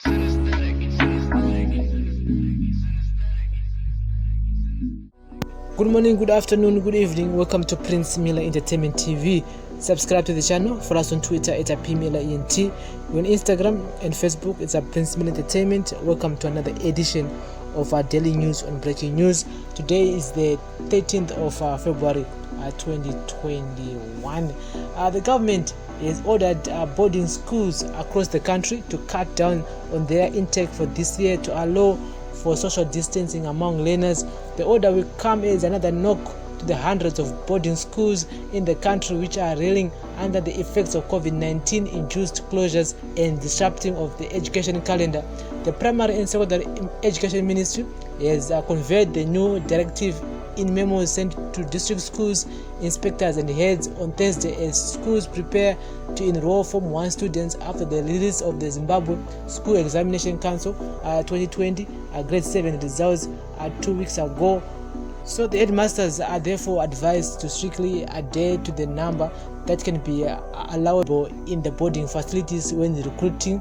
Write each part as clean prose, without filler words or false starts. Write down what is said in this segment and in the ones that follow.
Good morning, good afternoon, good evening. Welcome to Prince Miller Entertainment TV. Subscribe to the channel. Follow us on Twitter at @PMillerENT. We're on Instagram and Facebook. It's Prince Miller Entertainment. Welcome to another edition of our daily news on breaking news. Today is the 13th of February 2021. The government has ordered boarding schools across the country to cut down on their intake for this year to allow for social distancing among learners. The order will come as another knock to the hundreds of boarding schools in the country which are reeling under the effects of COVID-19 induced closures and disrupting of the education calendar. The Primary and Secondary Education Ministry has conveyed the new directive in memos sent to district schools, inspectors and heads on Thursday as schools prepare to enroll Form 1 students after the release of the Zimbabwe School Examination Council 2020 grade 7 results 2 weeks ago. So the headmasters are therefore advised to strictly adhere to the number that can be allowable in the boarding facilities when recruiting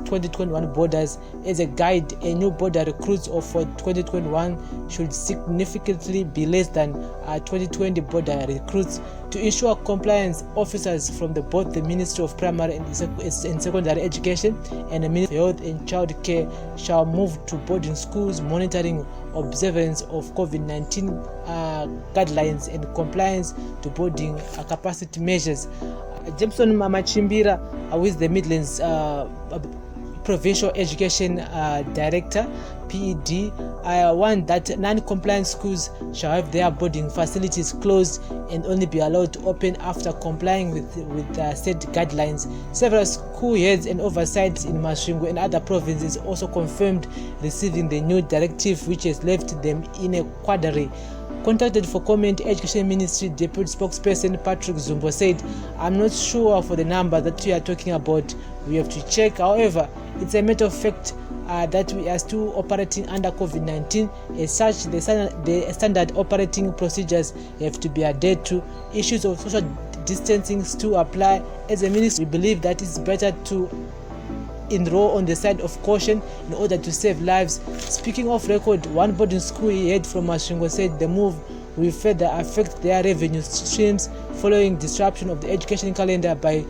2021 boarders. As a guide, a new boarder recruits for 2021 should significantly be less than 2020 boarder recruits. To ensure compliance, officers from both the Ministry of Primary and Secondary Education and the Ministry of Health and Child Care shall move to boarding schools, monitoring observance of COVID-19 guidelines and compliance to boarding capacity measures. Jameson Mamachimbira, who is the Midlands Provincial Education Director, PED, want that non-compliant schools shall have their boarding facilities closed and only be allowed to open after complying with said guidelines. Several school heads and oversights in Masvingo and other provinces also confirmed receiving the new directive, which has left them in a quandary. Contacted for comment, Education Ministry Deputy Spokesperson Patrick Zumbo said, "I'm not sure for the number that we are talking about. We have to check. However, it's a matter of fact that we are still operating under COVID-19. As such, the standard operating procedures have to be adhered to. Issues of social distancing still apply. As a ministry, we believe that it's better to enroll on the side of caution in order to save lives." Speaking off record, one boarding school head from Masvingo said the move will further affect their revenue streams following disruption of the education calendar by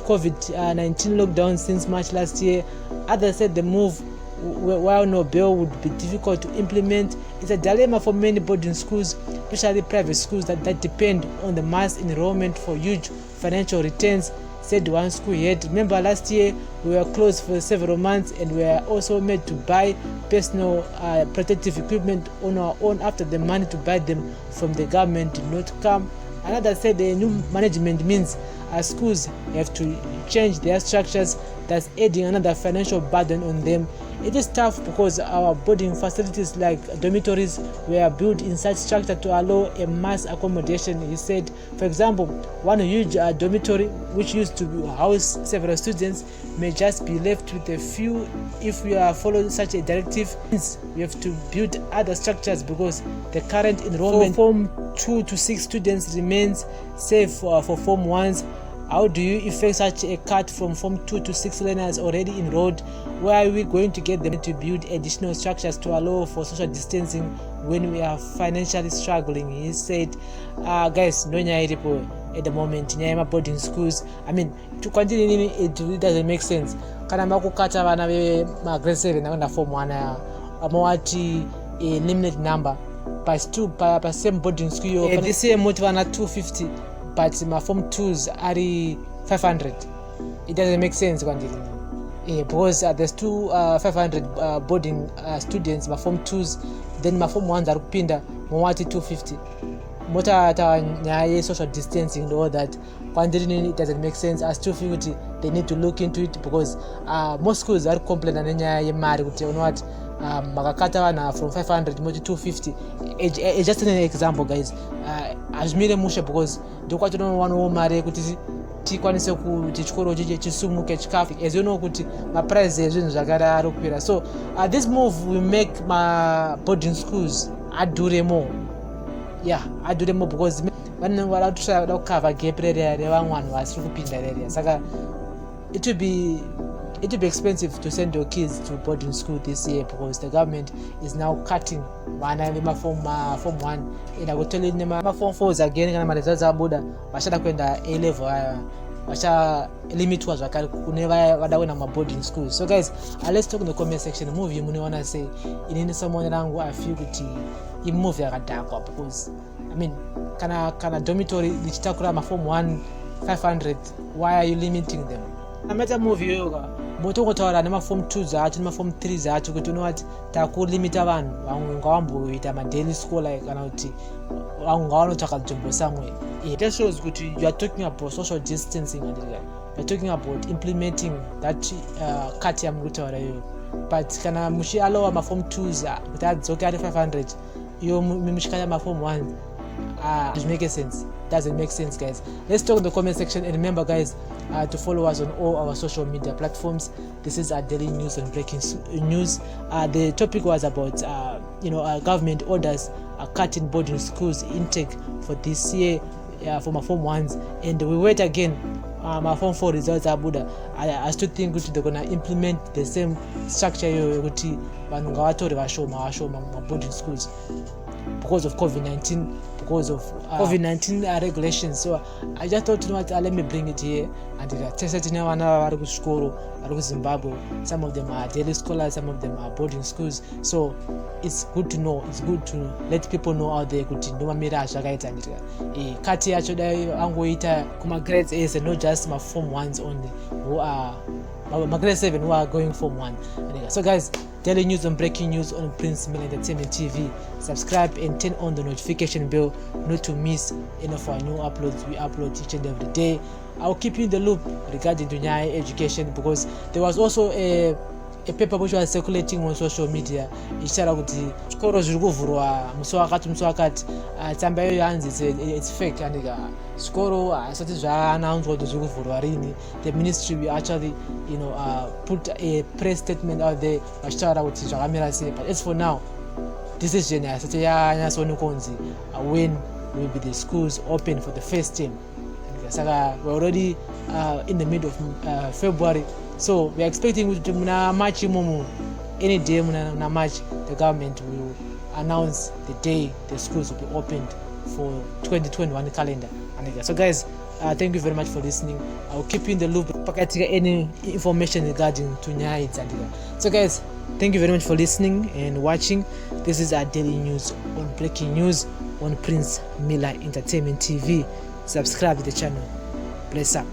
COVID-19 lockdown since March last year. Others said the move, while no bill would be difficult to implement, is a dilemma for many boarding schools, especially private schools that depend on the mass enrollment for huge financial returns, said one school head. Remember, last year we were closed for several months and we were also made to buy personal protective equipment on our own after the money to buy them from the government did not come. Another said the new management means schools have to change their structures, thus adding another financial burden on them. It is tough because our boarding facilities like dormitories were built in such structure to allow a mass accommodation, he said. For example, one huge dormitory which used to house several students may just be left with a few. If we are following such a directive, we have to build other structures because the current enrollment for Form 2 to 6 students remains safe for Form 1s. How do you effect such a cut from Form 2 to 6 learners already enrolled? Where are we going to get them to build additional structures to allow for social distancing when we are financially struggling? He said, guys, no nyaya at the moment, nyaya boarding schools. I mean, to continue, it really doesn't make sense. Kana makukata vana grade 7 na Form 1 amawati a limited number per same boarding school. This year moti vana 250. But my Form 2s are 500. It doesn't make sense because there's 500 boarding students, my Form 2s, then my Form 1s are kupinda mwati 250. Mota nyaya social distancing and all that. It doesn't make sense. I still feel they need to look into it because most schools are complaining nyaya mari kuti what makakata vana from 500 moti 250. Just an example, guys. Azvimire mushe because ndokwatinowana mari kuti tikwanise kuti chikoro chiche chisumuke chikafu, as you know kuti maprice ezvinhu zvakara kukwira. So this move will make my boarding schools adure more. Yeah, adure more because vanenge vada kukava gap revamwe vanhu vasiri kupinda reriya. Saka it will be it will be expensive to send your kids to boarding school this year because the government is now cutting form 1 and akutoli form 4s again kana maresults abuda vachada kuenda A level vacha limitwa zvakare kune vada kuenda boarding schools. So guys, let's talk in the comment section. Movie munoona say inini someone rangu I feel kuti movie yakadhakwa because I mean kana dormitory lichitakura form 1 500, why are you limiting them? Ameta movie yoga motokotaura form 2 zacho form 3 zacho kuti unoti takulimita vanhu ngavamboita daily scholar kana kuti ngavanotsvaka nzvimbo somewhere. That shows kuti you are talking about social distancing and you are talking about implementing that cut yamurutaura iyoyo, but kana muchialowa form 2s kuti adzoke ari 500 iyo muchikanya form 1 doesn't make sense. Doesn't make sense, guys. Let's talk in the comment section, and remember guys to follow us on all our social media platforms. This is our daily news and breaking news. The topic was about government orders cutting boarding schools intake for this year for my form 1s, and we wait again my form 4 results abuda. I still think they're gonna implement the same structure yokuti vanhu ngavatori vashoma boarding schools because of COVID-19, because of COVID-19 regulations. So I just thought, let me bring it here and test Zimbabwe. Some of them are daily scholars, some of them are boarding schools. So it's good to know, it's good to let people know out there kuti ndomamira zvakaita kati yacho dai angoita kuma grades A's and not just my form 1s only who are my grade 7 who are going form 1. So guys, daily news and breaking news on Prince Miller Entertainment TV. Subscribe and turn on the notification bell not to miss any of our new uploads. We upload each and every day. I'll keep you in the loop regarding to Nyaya education, because there was also a paper which was circulating on social media ichitaura kuti chikoro zviri kuvhurwa musi wakati tsamba iyo yanzi it's fake and chikoro asati zvaanaunced kuti zviri kuvhurwa rini. The ministry will actually put a press statement out there vachitaura kuti zvakamira sei, but as for now decision asati yanyatsonekwa kunzi when will be the schools open for the first time. Saka we're already in the middle of February, so we're expecting muna March any day muna March the government will announce the day the schools will be opened for 2021 calendar. So guys, thank you very much for listening. I'll keep you in the loop pakatika any information regarding to Nyaya. So guys, thank you very much for listening and watching. This is our daily news on breaking news on Prince Miller Entertainment TV. Subscribe to the channel. Bless up.